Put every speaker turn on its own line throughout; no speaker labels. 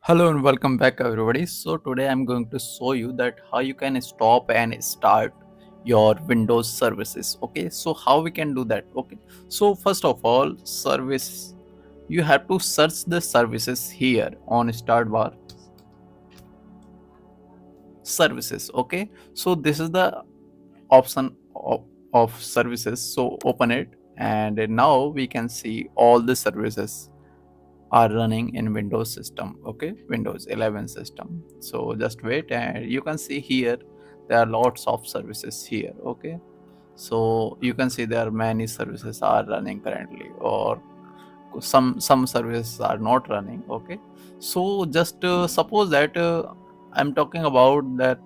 Hello and welcome back everybody. So today I'm going to show you that how you can stop and start your Windows services. Okay, so how we can do that? Okay, so first of all, service, you have to search the services here on start bar, services. Okay, so this is the option of services. So open it, and now we can see all the services are running in Windows system. Okay, Windows 11 system. So just wait, and you can see here there are lots of services here. Okay, so you can see there are many services are running currently, or some services are not running. Okay, so just suppose that I'm talking about that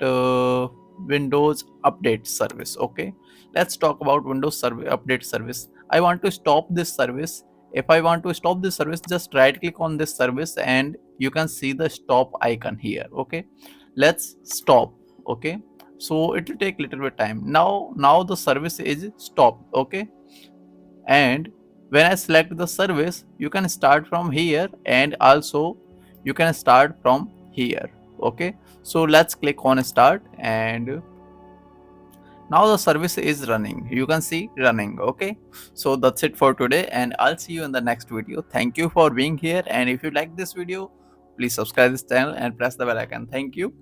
Windows update service. Okay, let's talk about Windows update service. I want to stop this service. If I want to stop this service, just right click on this service and you can see the stop icon here. Okay, let's stop. Okay, so it will take little bit time. Now the service is stopped. Okay, and when I select the service, you can start from here, and also you can start from here. Okay, so let's click on start, and now the service is running. You can see running. Okay, so that's it for today, and I'll see you in the next video. Thank you for being here, and if you like this video, please subscribe this channel and press the bell icon. Thank you.